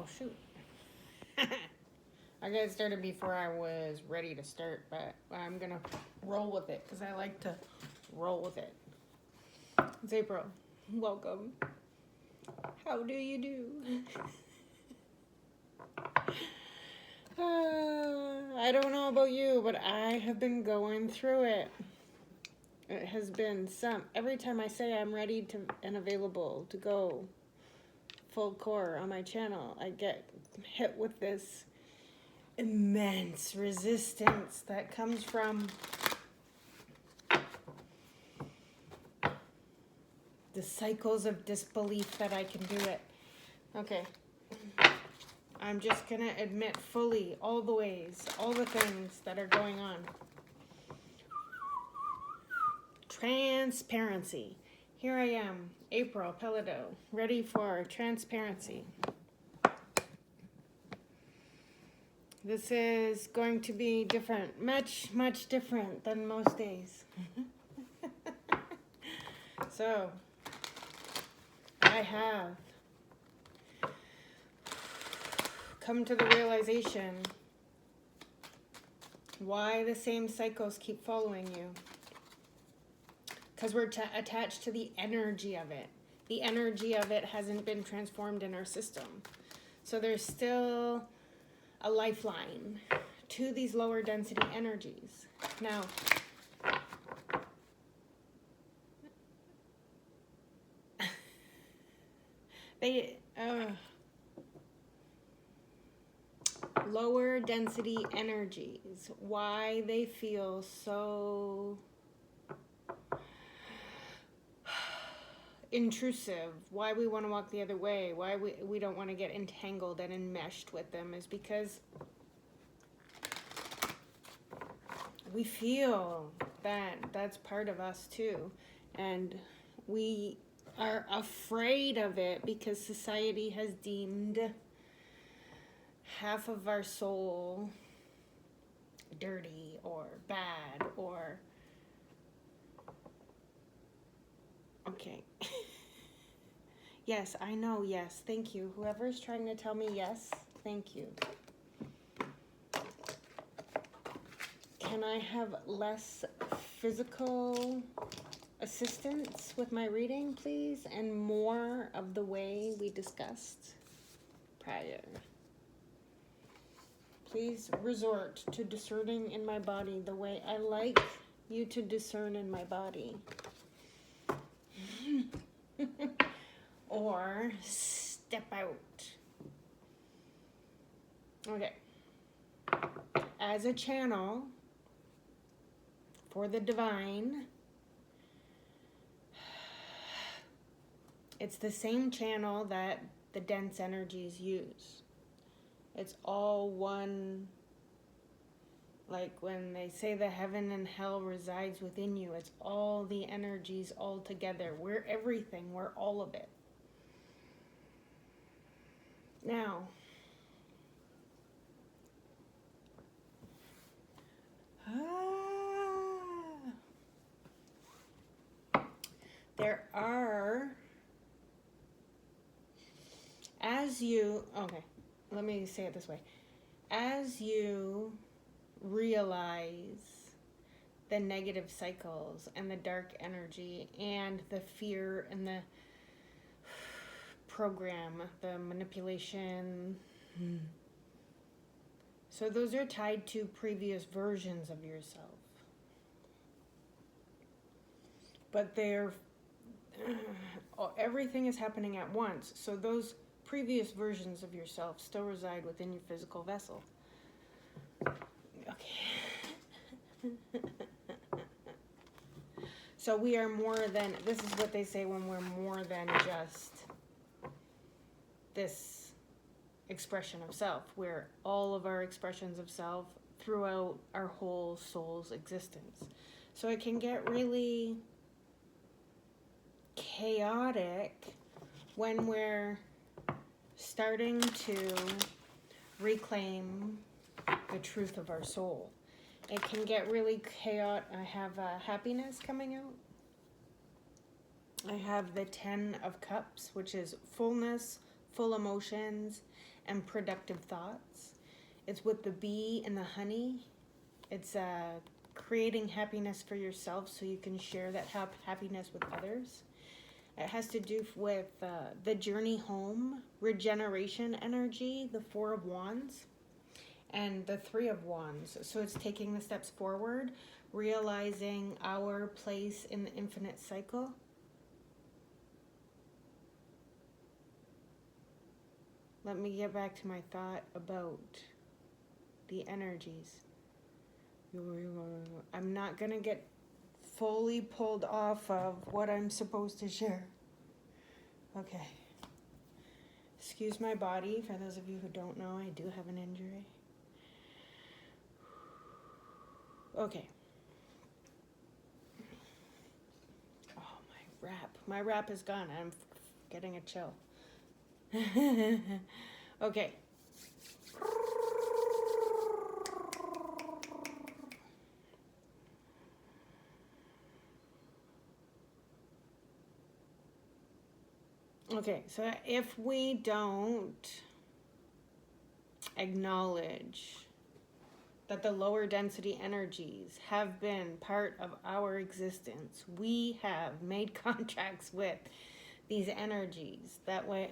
shoot. I got started before I was ready to start, but I'm gonna roll with it because I like to roll with it. It's April. Welcome. How do you do? I don't know about you, but I have been going through it. It has been every time I say I'm ready to and available to go full core on my channel, I get hit with this immense resistance that comes from the cycles of disbelief that I can do it. Okay. I'm just going to admit fully all the ways, all the things that are going on. Transparency. Here I am, April Pelado, ready for transparency. This is going to be different, much, much different than most days. So, I have come to the realization why the same cycles keep following you. Because we're attached to the energy of it. The energy of it hasn't been transformed in our system. So there's still a lifeline to these lower density energies. Now, lower density energies, why they feel so intrusive, why we want to walk the other way, why we don't want to get entangled and enmeshed with them, is because we feel that that's part of us too, and we are afraid of it because society has deemed half of our soul dirty or bad or okay. Yes, I know, yes, thank you. Whoever's trying to tell me yes, thank you. Can I have less physical assistance with my reading, please? And more of the way we discussed prior. Please resort to discerning in my body the way I like you to discern in my body. Or step out. Okay. As a channel for the divine, it's the same channel that the dense energies use. It's all one, like when they say the heaven and hell resides within you, it's all the energies all together. We're everything, we're all of it. Now, there are, okay, let me say it this way. As you realize the negative cycles and the dark energy and the fear and the program, the manipulation. So those are tied to previous versions of yourself. But everything is happening at once. So those previous versions of yourself still reside within your physical vessel. Okay. So we are more than, this is what they say when we're more than just this expression of self. We're all of our expressions of self throughout our whole soul's existence. So it can get really chaotic when we're starting to reclaim the truth of our soul. It can get really chaotic. I have happiness coming out. I have the 10 of Cups, which is fullness, full emotions and productive thoughts. It's with the bee and the honey. It's creating happiness for yourself so you can share that happiness with others. It has to do with the journey home, regeneration energy, the Four of Wands, and the Three of Wands. So it's taking the steps forward, realizing our place in the infinite cycle. Let me get back to my thought about the energies. I'm not going to get fully pulled off of what I'm supposed to share. Okay. Excuse my body. For those of you who don't know, I do have an injury. Okay. Oh, my wrap is gone. I'm getting a chill. Okay. Okay, so if we don't acknowledge that the lower density energies have been part of our existence, we have made contracts with these energies. That way,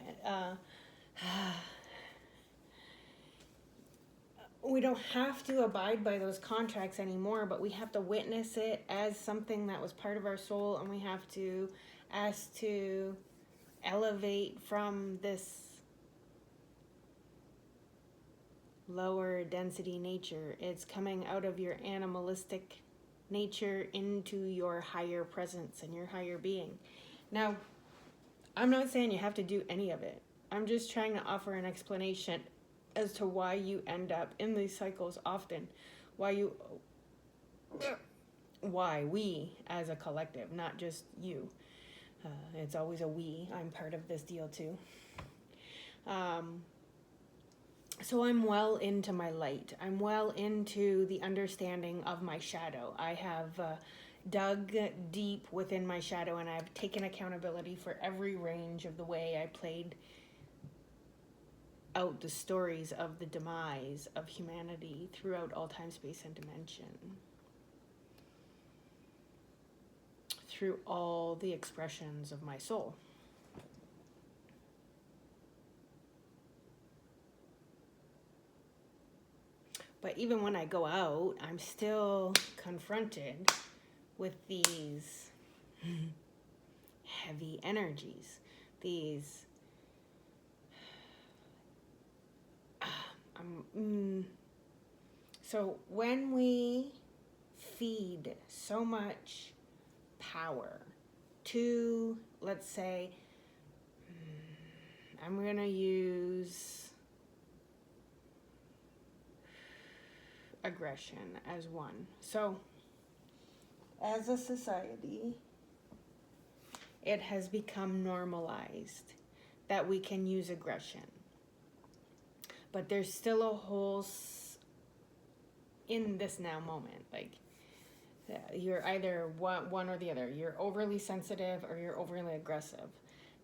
we don't have to abide by those contracts anymore, but we have to witness it as something that was part of our soul, and we have to ask to elevate from this lower density nature. It's coming out of your animalistic nature into your higher presence and your higher being. Now, I'm not saying you have to do any of it. I'm just trying to offer an explanation as to why you end up in these cycles often. Why we as a collective, not just you. It's always a we. I'm part of this deal too. So I'm well into my light. I'm well into the understanding of my shadow. I have dug deep within my shadow, and I've taken accountability for every range of the way I played out the stories of the demise of humanity throughout all time, space, and dimension. Through all the expressions of my soul. But even when I go out, I'm still confronted with these heavy energies, these so when we feed so much power to, let's say, I'm going to use aggression as one. So, as a society, it has become normalized that we can use aggression. But there's still a whole in this now moment, like, you're either one or the other. You're overly sensitive or you're overly aggressive.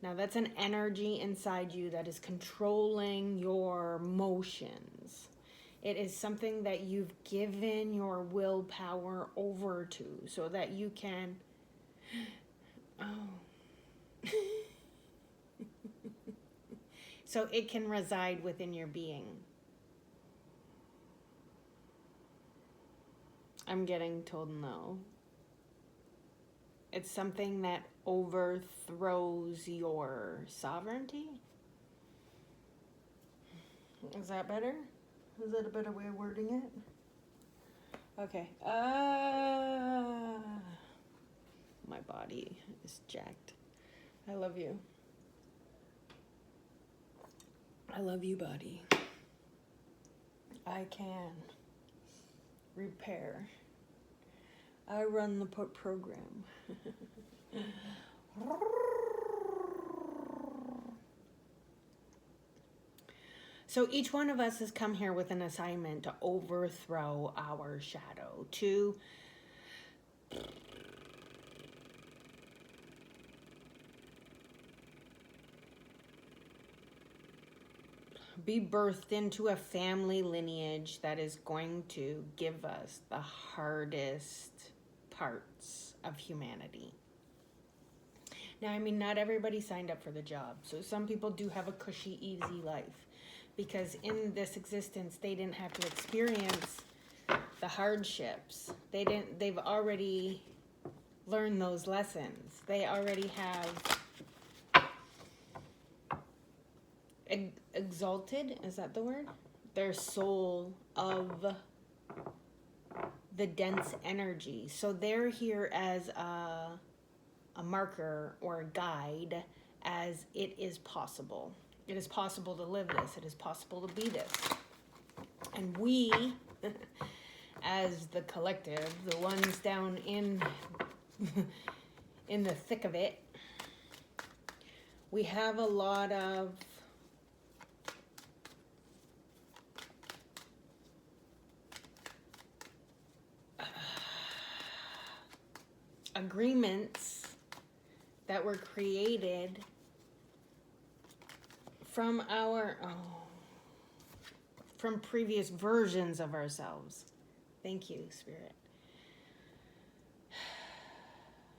Now that's an energy inside you that is controlling your motions. It is something that you've given your willpower over to so that you can... so it can reside within your being. I'm getting told no. It's something that overthrows your sovereignty. Is that better? Is that a better way of wording it? Okay. My body is jacked. I love you. I love you, body. I can repair. I run the program. So each one of us has come here with an assignment to overthrow our shadow, to be birthed into a family lineage that is going to give us the hardest parts of humanity. Now, I mean, not everybody signed up for the job. So some people do have a cushy, easy life because in this existence, they didn't have to experience the hardships. They've already learned those lessons. They already have exalted, is that the word? Their soul of the dense energy. So they're here as a marker or a guide as it is possible. It is possible to live this. It is possible to be this. And we, as the collective, the ones down in the thick of it, we have a lot of agreements that were created from from previous versions of ourselves. Thank you, Spirit.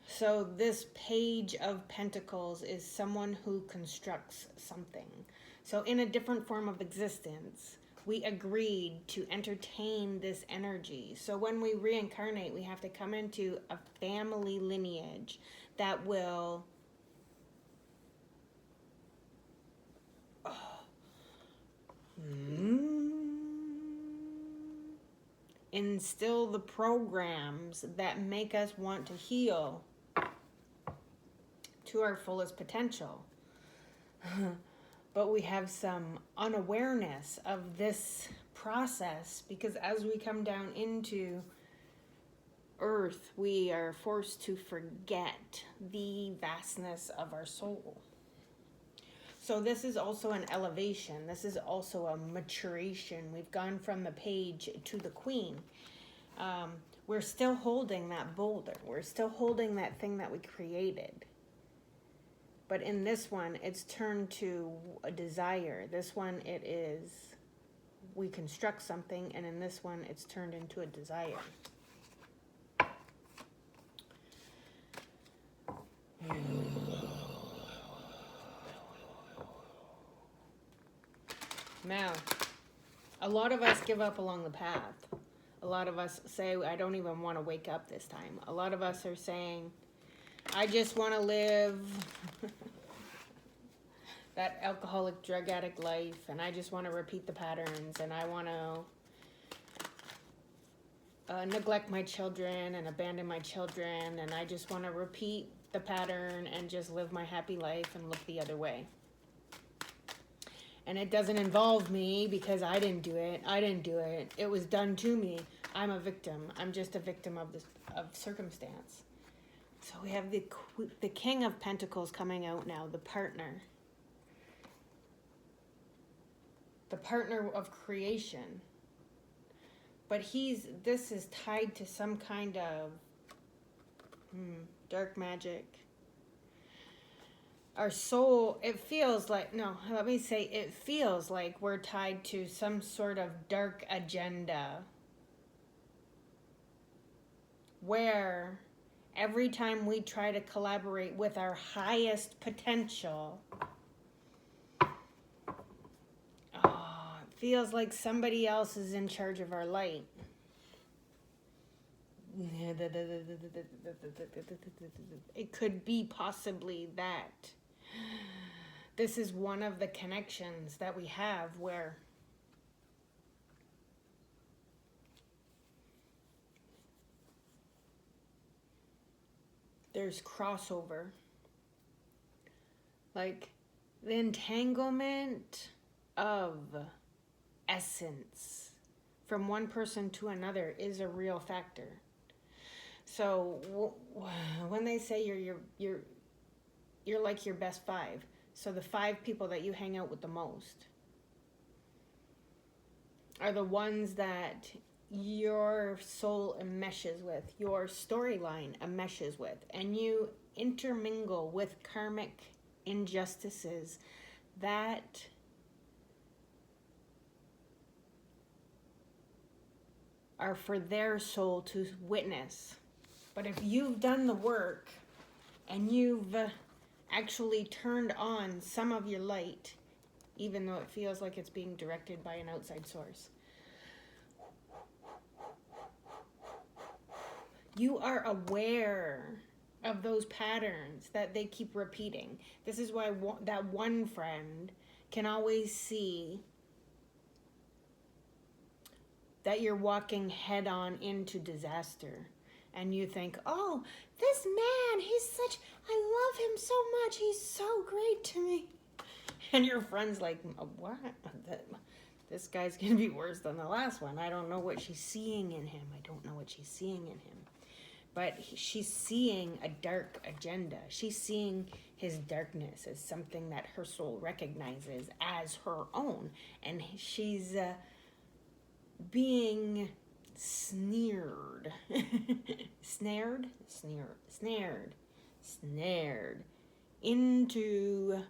So this page of Pentacles is someone who constructs something. So in a different form of existence, we agreed to entertain this energy. So when we reincarnate, we have to come into a family lineage that will instill the programs that make us want to heal to our fullest potential. But we have some unawareness of this process because as we come down into Earth, we are forced to forget the vastness of our soul. So this is also an elevation. This is also a maturation. We've gone from the page to the queen. We're still holding that boulder. We're still holding that thing that we created. But in this one, it's turned to a desire. This one, it is, we construct something, and in this one, it's turned into a desire. Now, a lot of us give up along the path. A lot of us say, I don't even want to wake up this time. A lot of us are saying, I just want to live that alcoholic, drug addict life, and I just want to repeat the patterns, and I want to neglect my children and abandon my children, and I just want to repeat the pattern and just live my happy life and look the other way. And it doesn't involve me because I didn't do it. I didn't do it. It was done to me. I'm a victim. I'm just a victim of circumstance. So we have the King of Pentacles coming out now, the partner. The partner of creation. But this is tied to some kind of dark magic. Our soul, it feels like we're tied to some sort of dark agenda where every time we try to collaborate with our highest potential, it feels like somebody else is in charge of our light. It could be possibly that. This is one of the connections that we have where there's crossover. Like the entanglement of essence from one person to another is a real factor. So when they say you're like your best five, so the 5 people that you hang out with the most are the ones that your soul enmeshes with, your storyline enmeshes with, and you intermingle with karmic injustices that are for their soul to witness. But if you've done the work and you've actually turned on some of your light, even though it feels like it's being directed by an outside source, you are aware of those patterns that they keep repeating. This is why that one friend can always see that you're walking head on into disaster. And you think, oh, this man, I love him so much. He's so great to me. And your friend's like, what? This guy's going to be worse than the last one. I don't know what she's seeing in him. But she's seeing a dark agenda. She's seeing his darkness as something that her soul recognizes as her own. And she's being snared into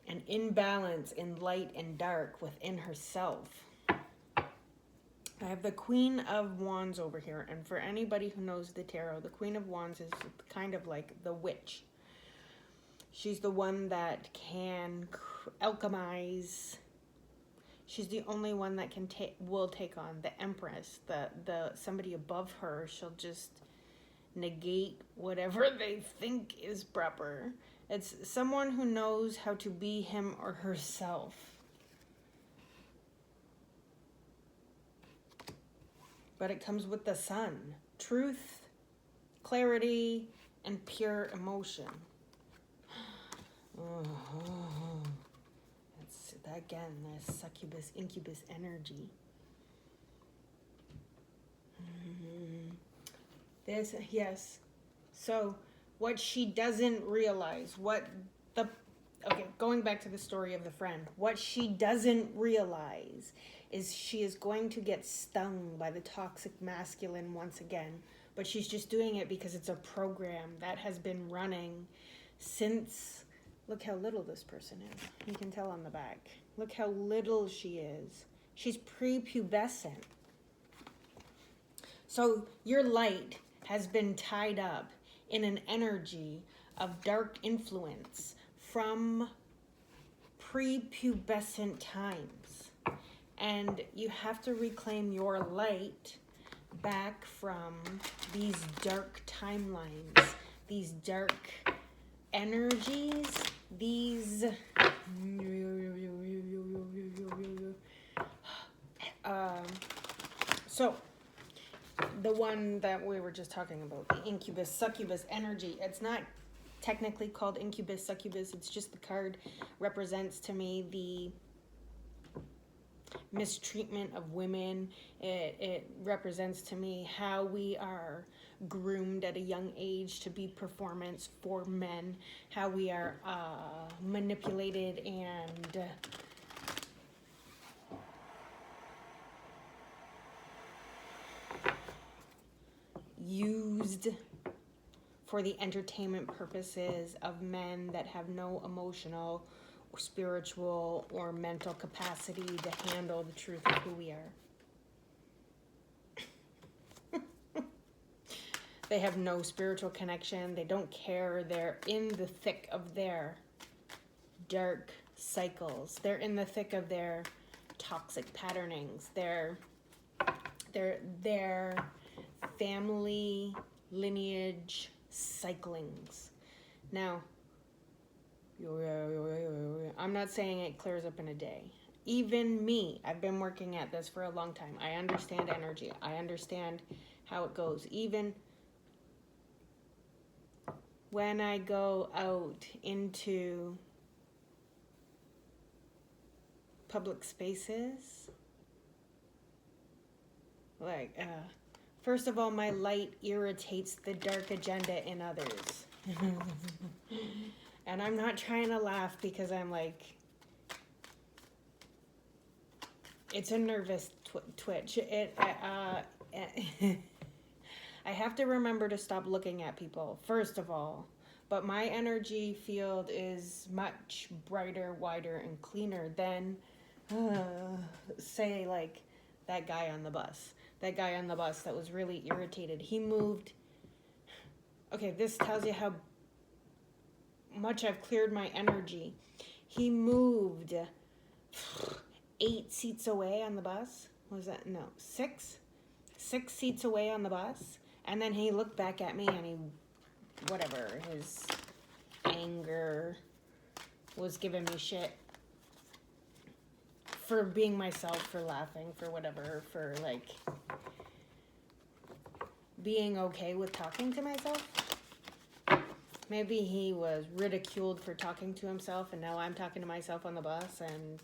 an imbalance in light and dark within herself. I have the Queen of Wands over here, and for anybody who knows the tarot, the Queen of Wands is kind of like the witch. She's the one that can alchemize. She's the only one that will take on the Empress. The somebody above her, she'll just negate whatever they think is proper. It's someone who knows how to be him or herself. But it comes with the sun. Truth, clarity, and pure emotion. That's, again, the succubus, incubus energy. This, yes. So, what she doesn't realize, going back to the story of the friend, what she doesn't realize is she is going to get stung by the toxic masculine once again, but she's just doing it because it's a program that has been running since, look how little this person is. You can tell on the back. Look how little she is. She's prepubescent. So your light has been tied up in an energy of dark influence from prepubescent times. And you have to reclaim your light back from these dark timelines, these dark energies, these so the one that we were just talking about, the incubus succubus energy, it's not technically called incubus succubus, it's just the card represents to me the mistreatment of women. It represents to me how we are groomed at a young age to be performance for men, how we are manipulated and used for the entertainment purposes of men that have no emotional, spiritual, or mental capacity to handle the truth of who we are. They have no spiritual connection. They don't care. They're in the thick of their dark cycles. They're in the thick of their toxic patternings. Their family lineage cyclings. Now, I'm not saying it clears up in a day. Even me, I've been working at this for a long time. I understand energy. I understand how it goes. Even when I go out into public spaces, like, first of all, my light irritates the dark agenda in others. And I'm not trying to laugh because I'm like, it's a nervous twitch. I have to remember to stop looking at people, first of all. But my energy field is much brighter, wider, and cleaner than say like that guy on the bus. That guy on the bus that was really irritated. He moved. Okay, this tells you how much I've cleared my energy. He moved 8 seats away on the bus. What was that? No, 6 seats away on the bus. And then he looked back at me and he, whatever, his anger was giving me shit for being myself, for laughing, for whatever, for like being okay with talking to myself. Maybe he was ridiculed for talking to himself, and now I'm talking to myself on the bus, and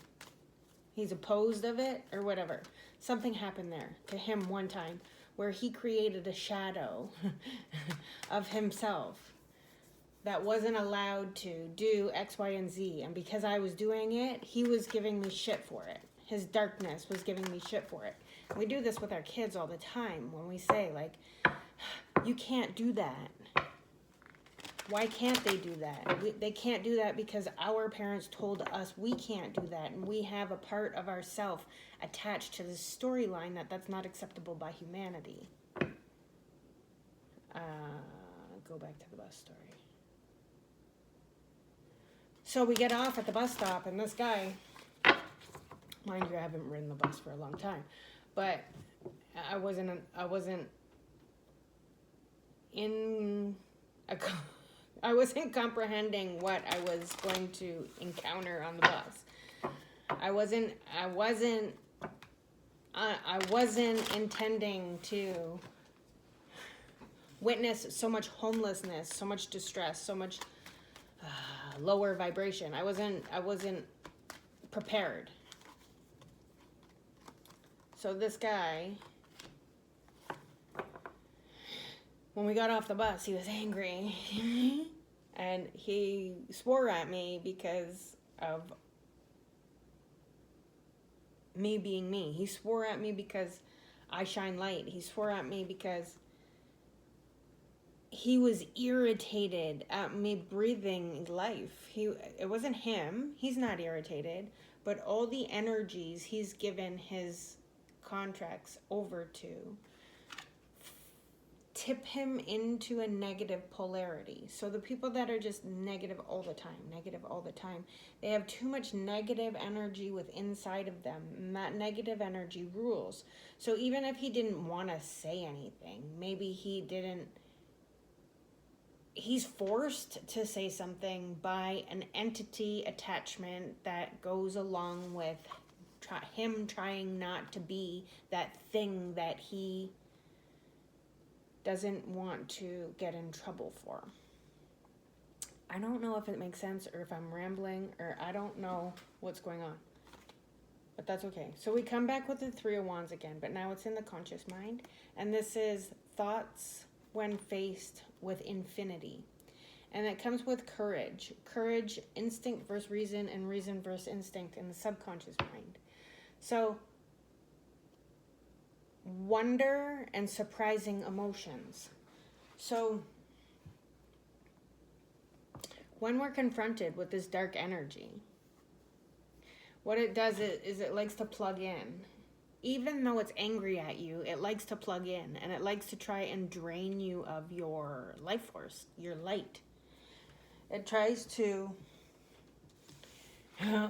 he's opposed of it, or whatever. Something happened there to him one time where he created a shadow of himself that wasn't allowed to do X, Y, and Z. And because I was doing it, he was giving me shit for it. His darkness was giving me shit for it. And we do this with our kids all the time when we say, like, you can't do that. Why can't they do that? They can't do that because our parents told us we can't do that. And we have a part of ourself attached to this storyline that's not acceptable by humanity. Go back to the bus story. So we get off at the bus stop, and this guy, mind you, I haven't ridden the bus for a long time, but I wasn't comprehending what I was going to encounter on the bus. I wasn't intending to witness so much homelessness, so much distress, so much lower vibration. I wasn't prepared. So this guy, when we got off the bus, he was angry. And he swore at me because of me being me. He swore at me because I shine light. He swore at me because he was irritated at me breathing life. It wasn't him. He's not irritated. But all the energies he's given his contracts over to tip him into a negative polarity. So the people that are just negative all the time, they have too much negative energy inside of them, and that negative energy rules. So even if he didn't want to say anything, maybe he's forced to say something by an entity attachment that goes along with him trying not to be that thing that he doesn't want to get in trouble for. I don't know if it makes sense or if I'm rambling or I don't know what's going on. But that's okay. So we come back with the Three of Wands again, but now it's in the conscious mind. And this is thoughts when faced with infinity. And it comes with courage. Courage, instinct versus reason, and reason versus instinct in the subconscious mind. So wonder and surprising emotions. So when we're confronted with this dark energy, what it does is it likes to plug in. Even though it's angry at you, it likes to plug in, and it likes to try and drain you of your life force, your light. It tries to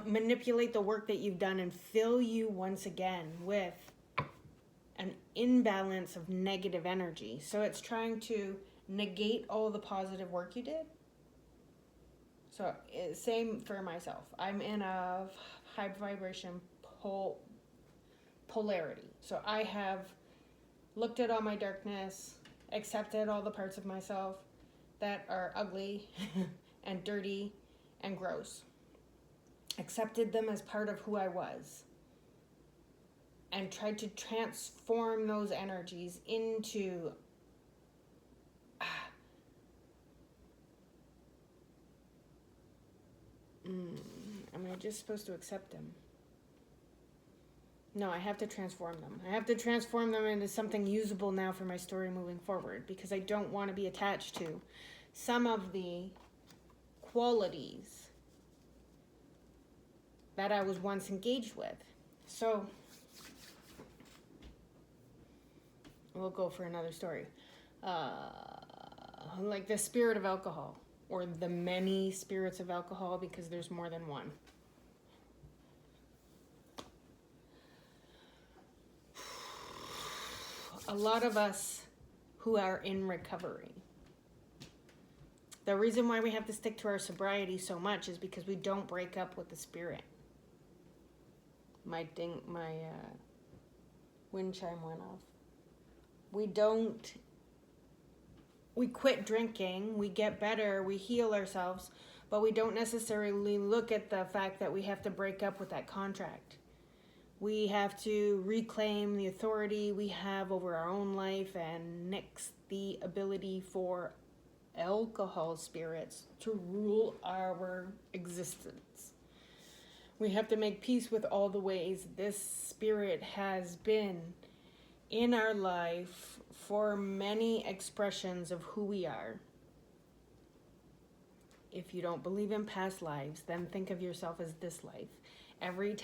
manipulate the work that you've done and fill you once again with an imbalance of negative energy. So it's trying to negate all the positive work you did. So same for myself. I'm in a high vibration polarity. So I have looked at all my darkness, accepted all the parts of myself that are ugly and dirty and gross. Accepted them as part of who I was. And tried to transform those energies into am I just supposed to accept them? No, I have to transform them. I have to transform them into something usable now for my story moving forward, because I don't want to be attached to some of the qualities that I was once engaged with. So we'll go for another story. Like the spirit of alcohol, or the many spirits of alcohol, because there's more than one. A lot of us who are in recovery, the reason why we have to stick to our sobriety so much is because we don't break up with the spirit. My wind chime went off. We quit drinking, we get better, we heal ourselves, but we don't necessarily look at the fact that we have to break up with that contract. We have to reclaim the authority we have over our own life and nix the ability for alcohol spirits to rule our existence. We have to make peace with all the ways this spirit has been in our life for many expressions of who we are. If you don't believe in past lives, then think of yourself as this life. Every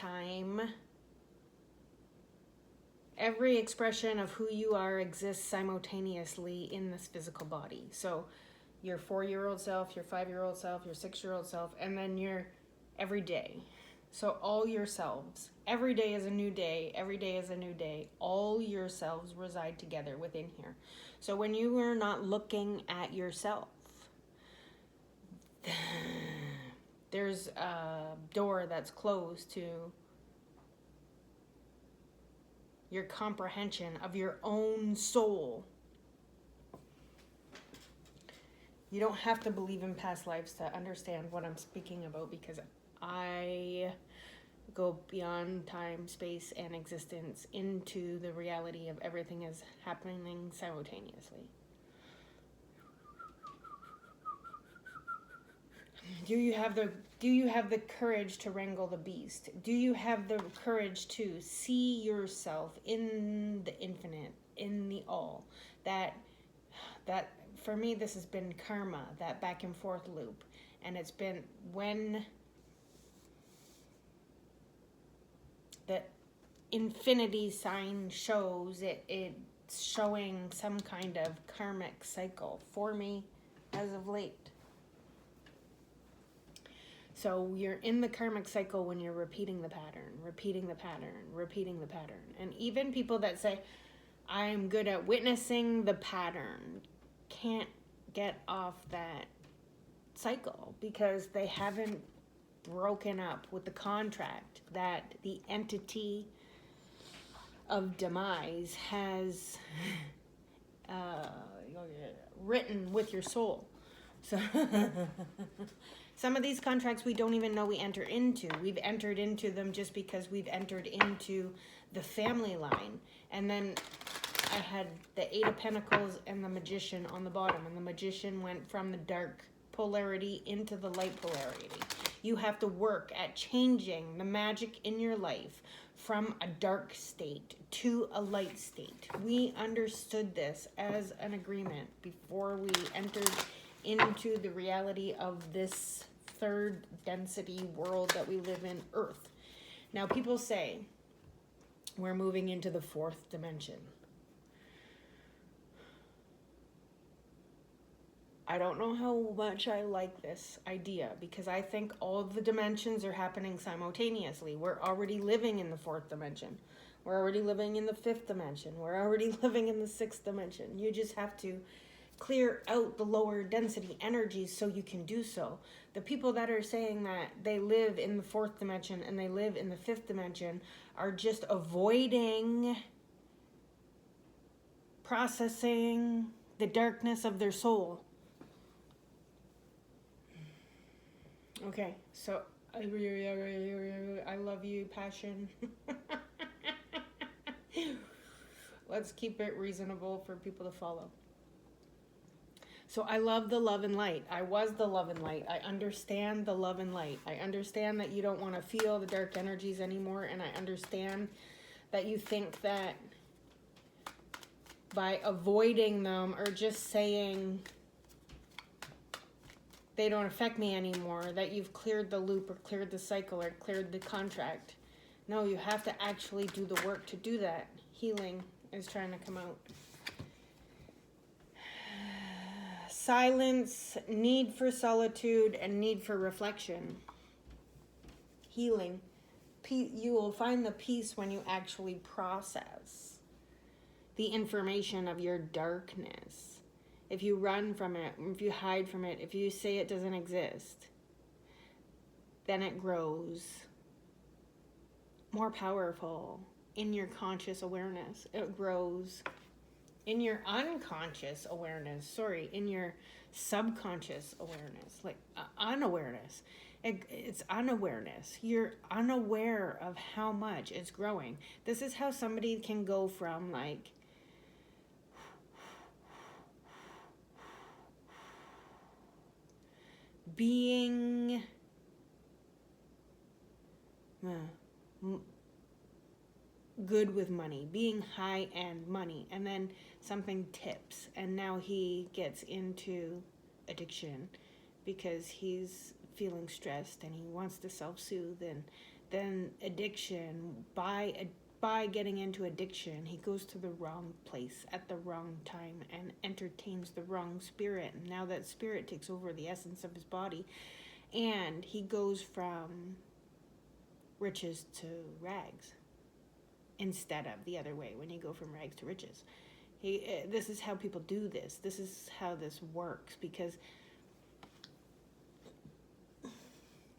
expression of who you are exists simultaneously in this physical body. So your 4-year-old self, your 5-year-old self, your 6-year-old self, and then your every day. So all yourselves, every day is a new day, every day is a new day. All yourselves reside together within here. So when you are not looking at yourself, there's a door that's closed to your comprehension of your own soul. You don't have to believe in past lives to understand what I'm speaking about, because I go beyond time, space, and existence into the reality of everything is happening simultaneously. Do you have the courage to wrangle the beast? Do you have the courage to see yourself in the infinite, in the all? That for me, this has been karma, that back and forth loop. And it's been when the infinity sign shows it's showing some kind of karmic cycle for me as of late. So you're in the karmic cycle when you're repeating the pattern, repeating the pattern, repeating the pattern. And even people that say, I'm good at witnessing the pattern, can't get off that cycle because they haven't broken up with the contract that the entity of demise has written with your soul. So some of these contracts we don't even know we enter into. We've entered into them just because we've entered into the family line. And then I had the 8 of Pentacles and the Magician on the bottom. And the Magician went from the dark polarity into the light polarity. You have to work at changing the magic in your life from a dark state to a light state. We understood this as an agreement before we entered into the reality of this third density world that we live in, Earth. Now, people say we're moving into the 4th dimension. I don't know how much I like this idea, because I think all the dimensions are happening simultaneously. We're already living in the 4th dimension. We're already living in the 5th dimension. We're already living in the 6th dimension. You just have to clear out the lower density energies so you can do so. The people that are saying that they live in the 4th dimension and they live in the 5th dimension are just avoiding processing the darkness of their soul. Okay, so I love you, passion. Let's keep it reasonable for people to follow. So I love the love and light. I was the love and light. I understand the love and light. I understand that you don't want to feel the dark energies anymore, and I understand that you think that by avoiding them or just saying they don't affect me anymore, that you've cleared the loop or cleared the cycle or cleared the contract. No, you have to actually do the work to do that. Healing is trying to come out. Silence, need for solitude, and need for reflection. Healing. You will find the peace when you actually process the information of your darkness. If you run from it, if you hide from it, if you say it doesn't exist, then it grows more powerful in your conscious awareness. It grows in your unconscious awareness. In your subconscious awareness, like unawareness. It's unawareness. You're unaware of how much it's growing. This is how somebody can go from like being good with money, being high-end money, and then something tips, and now he gets into addiction because he's feeling stressed and he wants to self-soothe, and then addiction, by getting into addiction, he goes to the wrong place at the wrong time and entertains the wrong spirit, and now that spirit takes over the essence of his body, and he goes from riches to rags instead of the other way, when you go from rags to riches. This is how people do this. This is how this works, because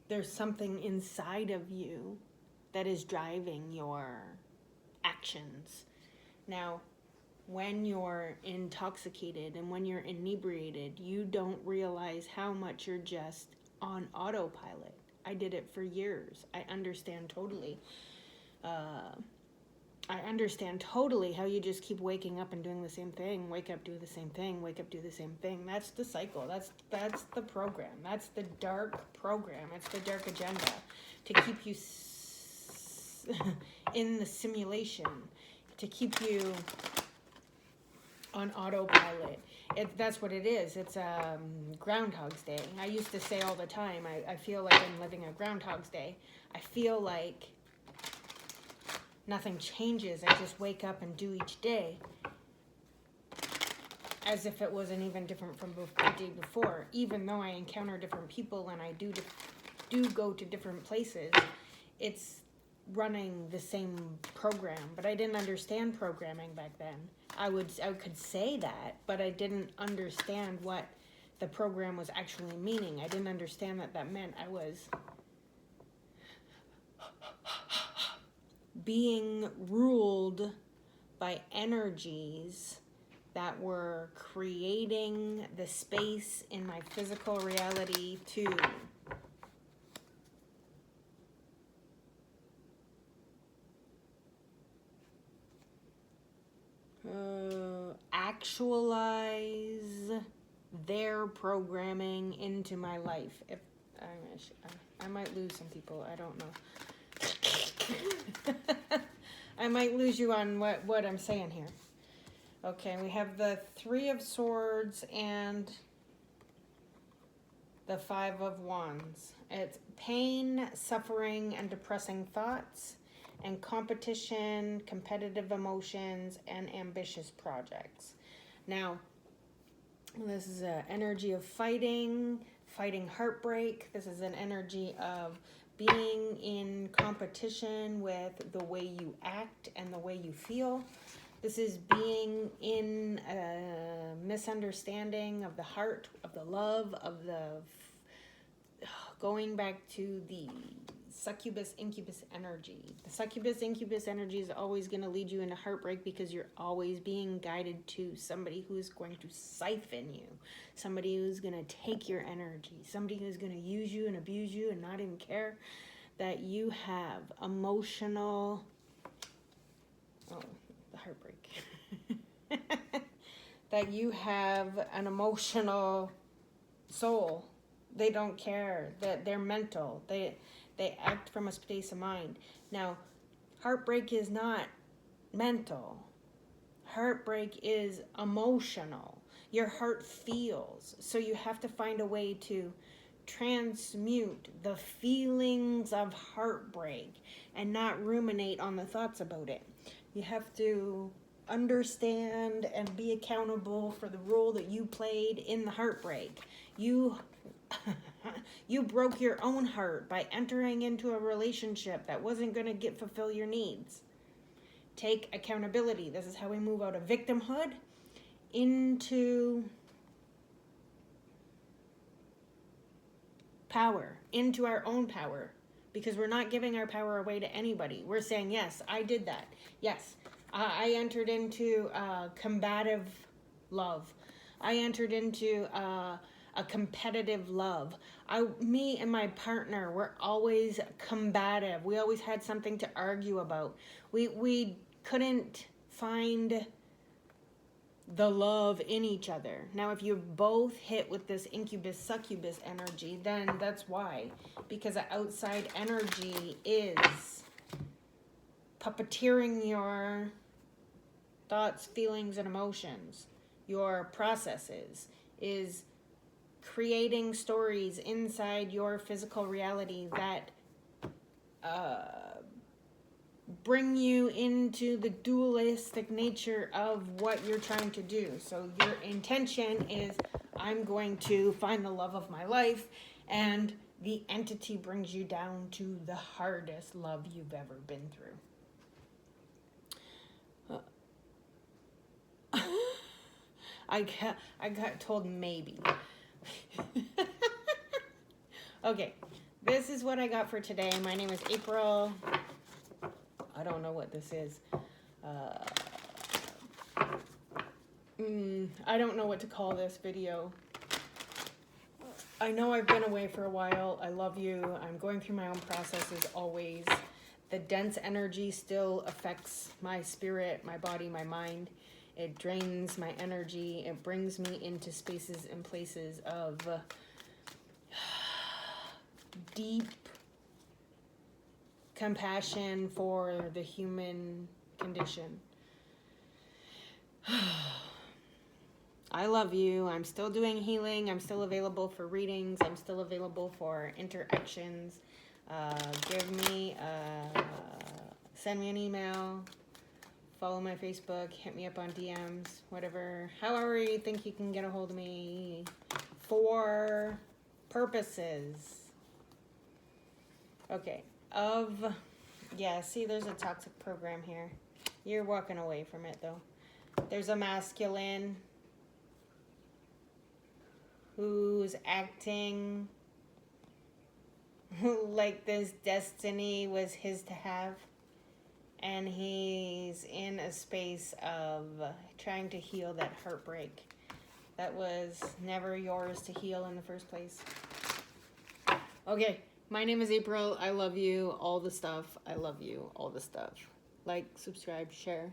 there's something inside of you that is driving your actions. Now, when you're intoxicated and when you're inebriated, you don't realize how much you're just on autopilot. I did it for years. I understand totally. I understand totally how you just keep waking up and doing the same thing. Wake up, do the same thing. Wake up, do the same thing. That's the cycle. That's the program. That's the dark program. It's the dark agenda to keep you in the simulation, to keep you on autopilot. That's what it is. It's Groundhog's Day. I used to say all the time, I feel like I'm living a Groundhog's Day. I feel like nothing changes. I just wake up and do each day as if it wasn't even different from the day before. Even though I encounter different people and I do go to different places, it's running the same program. But I didn't understand programming back then. I could say that, but I didn't understand what the program was actually meaning. I didn't understand that meant I was being ruled by energies that were creating the space in my physical reality to actualize their programming into my life. If I might lose some people, I don't know. I might lose you on what I'm saying here. Okay, we have the 3 of Swords and the 5 of Wands. It's pain, suffering, and depressing thoughts, and competition, competitive emotions, and ambitious projects. Now, this is an energy of fighting heartbreak. This is an energy of being in competition with the way you act and the way you feel. This is being in a misunderstanding of the heart, of the love, of the going back to the succubus incubus energy. The succubus incubus energy is always going to lead you into heartbreak because you're always being guided to somebody who's going to siphon you, somebody who's going to take your energy, somebody who's going to use you and abuse you and not even care that you have emotional, the heartbreak, that you have an emotional soul. They don't care, that they're mental. They act from a space of mind. Now, heartbreak is not mental. Heartbreak is emotional. Your heart feels. So you have to find a way to transmute the feelings of heartbreak and not ruminate on the thoughts about it. You have to understand and be accountable for the role that you played in the heartbreak. You broke your own heart by entering into a relationship that wasn't going to fulfill your needs. Take accountability. This is how we move out of victimhood into power, into our own power, because we're not giving our power away to anybody. We're saying, yes, I did that. Yes, I entered into combative love. I entered into a competitive love. Me and my partner were always combative. We always had something to argue about. We couldn't find the love in each other. Now, if you're both hit with this incubus succubus energy, then that's why. Because the outside energy is puppeteering your thoughts, feelings, and emotions. Your processes is creating stories inside your physical reality that bring you into the dualistic nature of what you're trying to do. So your intention is, I'm going to find the love of my life, and the entity brings you down to the hardest love you've ever been through. I got told maybe. Okay, this is what I got for today. My name is April. I don't know what this is. I don't know what to call this video. I know I've been away for a while. I love you. I'm going through my own processes always. The dense energy still affects my spirit, my body, my mind. It drains my energy. It brings me into spaces and places of deep compassion for the human condition. I love you. I'm still doing healing. I'm still available for readings. I'm still available for interactions. Send me an email. Follow my Facebook. Hit me up on DMs. Whatever. However you think you can get a hold of me for purposes. Okay. See, there's a toxic program here. You're walking away from it, though. There's a masculine who's acting like this destiny was his to have. And he's in a space of trying to heal that heartbreak that was never yours to heal in the first place. Okay. My name is April. I love you. All the stuff. I love you. All the stuff. Like, subscribe, share.